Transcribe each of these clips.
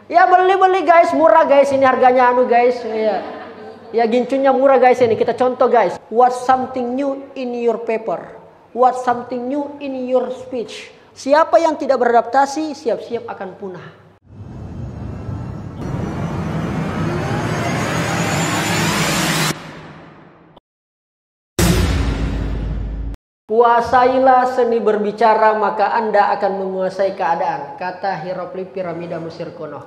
Ya beli guys, murah guys, ini harganya guys. Ya. Ya gincunya murah guys ini. Kita contoh guys. What's something new in your paper? What's something new in your speech? Siapa yang tidak beradaptasi, siap-siap akan punah. Kuasailah seni berbicara, maka Anda akan menguasai keadaan. Kata hieroglif piramida Mesir kuno.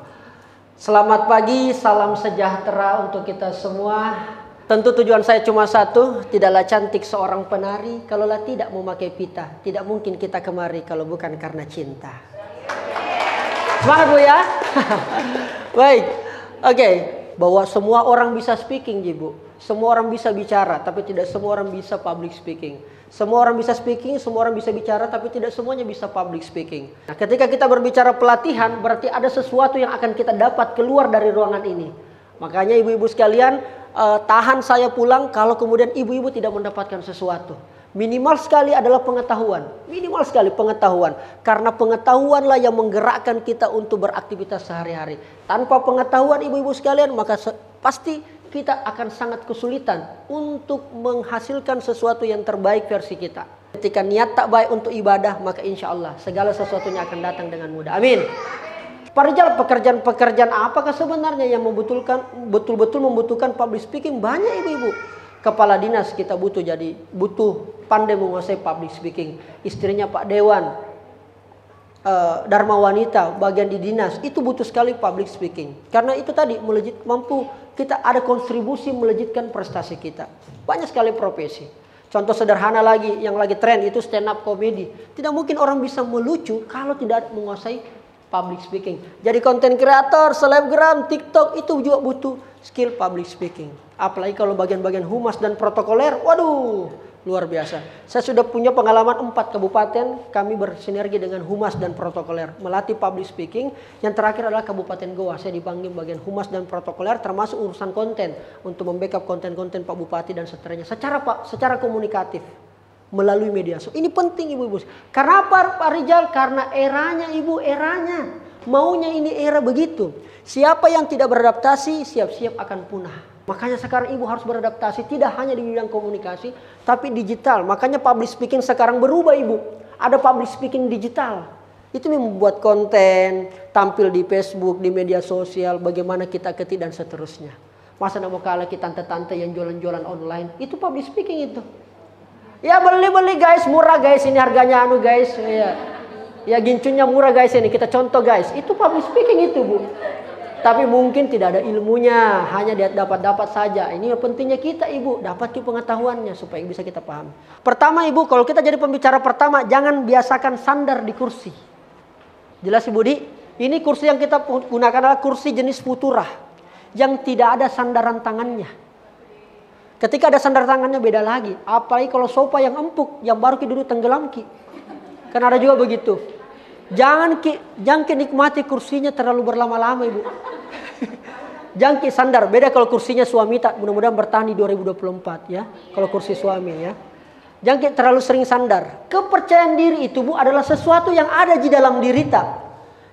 Selamat pagi, salam sejahtera untuk kita semua. Tentu tujuan saya cuma satu, tidaklah cantik seorang penari kalaulah tidak memakai pita. Tidak mungkin kita kemari kalau bukan karena cinta. Semangat Bu ya. Baik, oke. Bahwa semua orang bisa speaking Bu. Semua orang bisa bicara, tapi tidak semua orang bisa public speaking. Semua orang bisa speaking, semua orang bisa bicara, tapi tidak semuanya bisa public speaking. Nah, ketika kita berbicara pelatihan, berarti ada sesuatu yang akan kita dapat keluar dari ruangan ini. Makanya ibu-ibu sekalian, tahan saya pulang kalau kemudian ibu-ibu tidak mendapatkan sesuatu. Minimal sekali adalah pengetahuan. Minimal sekali pengetahuan. Karena pengetahuanlah yang menggerakkan kita untuk beraktivitas sehari-hari. Tanpa pengetahuan ibu-ibu sekalian, maka pasti kita akan sangat kesulitan untuk menghasilkan sesuatu yang terbaik versi kita. Ketika niat tak baik untuk ibadah, maka insya Allah segala sesuatunya akan datang dengan mudah. Amin. Pak Rijal, pekerjaan apakah sebenarnya yang betul-betul membutuhkan public speaking? Banyak ibu-ibu. Kepala dinas kita butuh pandai menguasai public speaking. Istrinya Pak Dewan, Dharma Wanita, bagian di dinas, itu butuh sekali public speaking. Karena itu tadi mampu kita ada kontribusi melejitkan prestasi kita. Banyak sekali profesi. Contoh sederhana lagi, yang lagi tren itu stand up comedy. Tidak mungkin orang bisa melucu kalau tidak menguasai public speaking. Jadi konten kreator, selebgram, TikTok itu juga butuh skill public speaking. Apalagi kalau bagian-bagian humas dan protokoler, waduh, luar biasa. Saya sudah punya pengalaman 4 kabupaten, kami bersinergi dengan humas dan protokoler, melatih public speaking. Yang terakhir adalah Kabupaten Goa, saya dipanggil bagian humas dan protokoler, termasuk urusan konten, untuk membackup konten-konten Pak Bupati dan seterusnya, secara komunikatif, melalui media. So, ini penting ibu-ibu. Karena apa Pak Rijal? Karena eranya ibu, eranya. Maunya ini era begitu. Siapa yang tidak beradaptasi, siap-siap akan punah. Makanya sekarang ibu harus beradaptasi, tidak hanya di bidang komunikasi, tapi digital. Makanya public speaking sekarang berubah ibu. Ada public speaking digital. Itu membuat konten, tampil di Facebook, di media sosial, bagaimana kita ketik dan seterusnya. Masa nak mau kalah kita tante-tante yang jualan-jualan online, itu public speaking itu. Ya beli guys, murah guys, ini harganya guys. Ya gincunya murah guys ini, kita contoh guys. Itu public speaking itu Bu. Tapi mungkin tidak ada ilmunya, hanya dia dapat saja. Ini yang pentingnya kita ibu, dapat pengetahuannya supaya bisa kita paham. Pertama ibu, kalau kita jadi pembicara pertama, jangan biasakan sandar di kursi. Jelas ibu Di? Ini kursi yang kita gunakan adalah kursi jenis futurah, yang tidak ada sandaran tangannya. Ketika ada sandar tangannya beda lagi. Apalagi kalau sofa yang empuk, yang baru duduk tenggelam ki. Kan ada juga begitu. Jangan nikmati kursinya terlalu berlama-lama ibu. Jangan sandar. Beda kalau kursinya suami tak. Mudah-mudahan bertahan di 2024 ya. Kalau kursi suami ya. Jangan terlalu sering sandar. Kepercayaan diri itu Bu adalah sesuatu yang ada di dalam diri tak.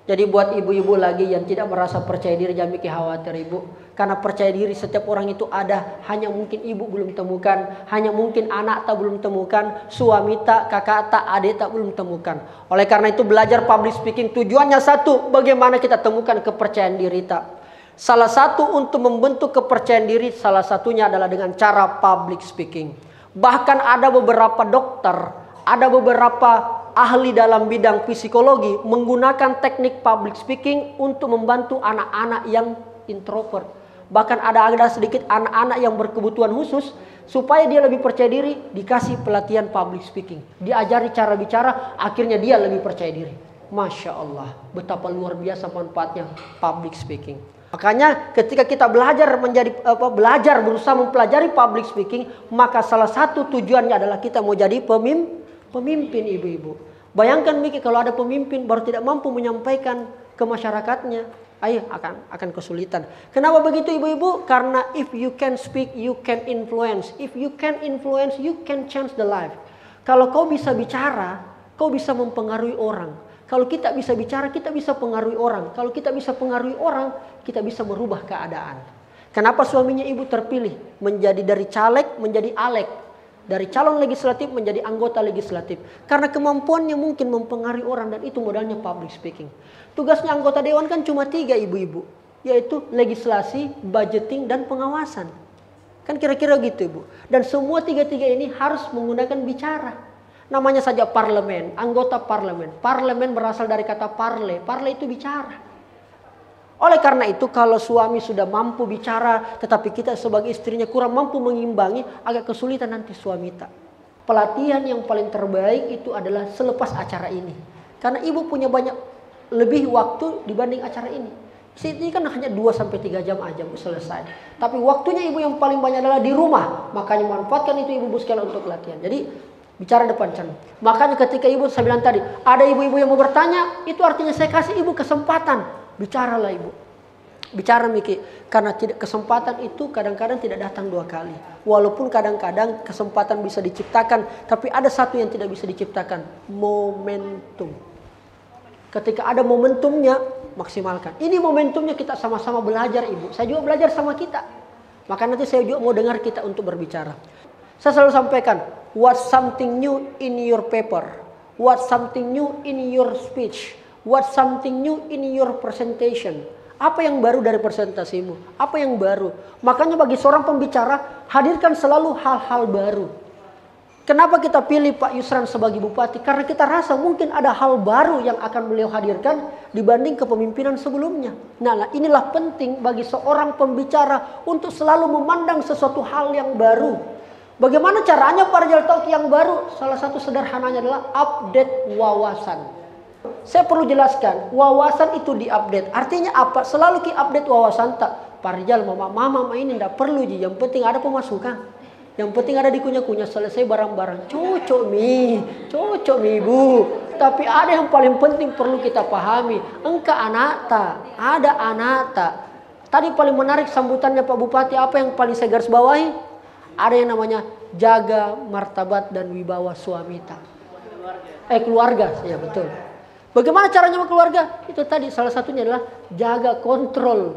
Jadi buat ibu-ibu lagi yang tidak merasa percaya diri, jangan mikir khawatir ibu. Karena percaya diri setiap orang itu ada. Hanya mungkin ibu belum temukan. Hanya mungkin anak tak belum temukan. Suami tak, kakak tak, adik tak belum temukan. Oleh karena itu belajar public speaking tujuannya satu. Bagaimana kita temukan kepercayaan diri tak. Salah satu untuk membentuk kepercayaan diri, salah satunya adalah dengan cara public speaking. Bahkan ada beberapa dokter, ada beberapa ahli dalam bidang psikologi menggunakan teknik public speaking untuk membantu anak-anak yang introvert. Bahkan ada sedikit anak-anak yang berkebutuhan khusus supaya dia lebih percaya diri, dikasih pelatihan public speaking. Diajari cara bicara, akhirnya dia lebih percaya diri. Masya Allah, betapa luar biasa manfaatnya public speaking. Makanya ketika kita belajar berusaha mempelajari public speaking, maka salah satu tujuannya adalah kita mau jadi pemimpin ibu-ibu. Bayangkan Miki kalau ada pemimpin baru tidak mampu menyampaikan ke masyarakatnya, akan kesulitan. Kenapa begitu ibu-ibu? Karena if you can speak, you can influence. If you can influence, you can change the life. Kalau kau bisa bicara, kau bisa mempengaruhi orang. Kalau kita bisa bicara, kita bisa pengaruhi orang. Kalau kita bisa pengaruhi orang, kita bisa merubah keadaan. Kenapa suaminya ibu terpilih menjadi dari caleg menjadi alek, dari calon legislatif menjadi anggota legislatif? Karena kemampuannya mungkin mempengaruhi orang, dan itu modalnya public speaking. Tugasnya anggota dewan kan cuma 3 ibu-ibu, yaitu legislasi, budgeting, dan pengawasan. Kan kira-kira gitu ibu. Dan semua 3 ini harus menggunakan bicara. Namanya saja parlemen, anggota parlemen. Parlemen berasal dari kata parle. Parle itu bicara. Oleh karena itu kalau suami sudah mampu bicara, tetapi kita sebagai istrinya kurang mampu mengimbangi, agak kesulitan nanti suami tak. Pelatihan yang paling terbaik itu adalah selepas acara ini. Karena ibu punya banyak lebih waktu dibanding acara ini. Ini kan hanya 2-3 jam aja selesai. Tapi waktunya ibu yang paling banyak adalah di rumah. Makanya manfaatkan itu ibu sekalian untuk latihan. Jadi bicara depan cermin. Makanya ketika ibu saya bilang tadi, ada ibu-ibu yang mau bertanya, itu artinya saya kasih ibu kesempatan. Bicaralah ibu. Bicara Miki. Karena kesempatan itu kadang-kadang tidak datang 2 kali. Walaupun kadang-kadang kesempatan bisa diciptakan, tapi ada satu yang tidak bisa diciptakan. Momentum. Ketika ada momentumnya, maksimalkan. Ini momentumnya kita sama-sama belajar ibu. Saya juga belajar sama kita. Maka nanti saya juga mau dengar kita untuk berbicara. Saya selalu sampaikan, what's something new in your paper? What's something new in your speech? What's something new in your presentation? Apa yang baru dari presentasimu? Apa yang baru? Makanya bagi seorang pembicara, hadirkan selalu hal-hal baru. Kenapa kita pilih Pak Yusran sebagai bupati? Karena kita rasa mungkin ada hal baru yang akan beliau hadirkan dibanding kepemimpinan sebelumnya. Nah, inilah penting bagi seorang pembicara untuk selalu memandang sesuatu hal yang baru. Bagaimana caranya Pak Rijal Talk yang baru? Salah satu sederhananya adalah update wawasan. Saya perlu jelaskan, wawasan itu diupdate. Artinya apa? Selalu update wawasan tak. Pak Rijal, mama ini tidak perlu. Yang penting ada pemasukan. Yang penting ada dikunyah-kunyah, selesai barang-barang. Cocok mi ibu. Tapi ada yang paling penting perlu kita pahami. Engka anata, ada anata. Tadi paling menarik sambutannya Pak Bupati, apa yang paling saya garis bawahi? Ada yang namanya jaga martabat dan wibawa suamita. Keluarga, ya betul. Bagaimana caranya sama keluarga? Itu tadi salah satunya adalah jaga kontrol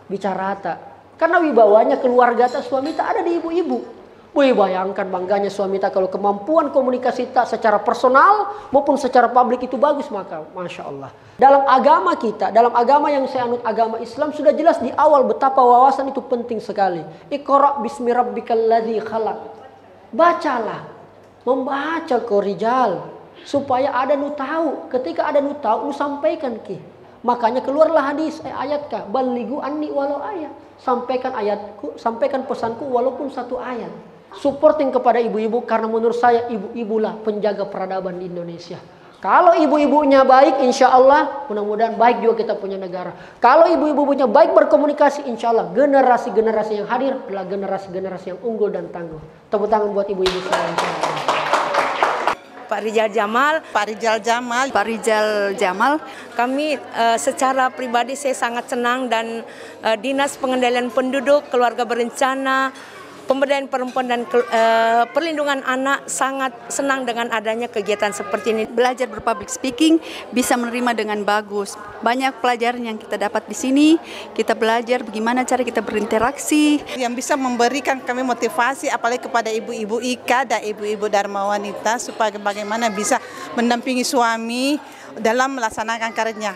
bicara tak. Karena wibawanya keluarga tak suamita ada di ibu-ibu. Wih, bayangkan bangganya suamita kalau kemampuan komunikasi tak secara personal maupun secara publik itu bagus, maka Masya Allah. Dalam agama kita, dalam agama yang saya anut agama Islam, sudah jelas di awal betapa wawasan itu penting sekali. Iqra' bismi rabbikal ladzi khalaq. Bacalah, membaca Rijal, supaya ada nu tahu. Ketika ada nu tahu, nu sampaikan ki. Makanya keluarlah hadis, ayat kah, balighu anni walau ayat. Sampaikan ayatku, sampaikan pesanku walaupun 1 ayat. Supporting kepada ibu-ibu, karena menurut saya ibu-ibulah penjaga peradaban di Indonesia. Kalau ibu-ibunya baik, insya Allah mudah-mudahan baik juga kita punya negara. Kalau ibu-ibunya baik berkomunikasi, insya Allah generasi-generasi yang hadir adalah generasi-generasi yang unggul dan tangguh. Tepuk tangan buat ibu-ibu sekalian. Pak Rijal Jamal. Pak Rijal Jamal. Pak Rijal Jamal. Kami secara pribadi saya sangat senang, dan Dinas Pengendalian Penduduk, Keluarga Berencana, Pemberdayaan Perempuan dan Perlindungan Anak sangat senang dengan adanya kegiatan seperti ini. Belajar berpublic speaking bisa menerima dengan bagus. Banyak pelajaran yang kita dapat di sini. Kita belajar bagaimana cara kita berinteraksi. Yang bisa memberikan kami motivasi apalagi kepada ibu-ibu Ika dan ibu-ibu Dharma Wanita supaya bagaimana bisa mendampingi suami dalam melaksanakan karirnya.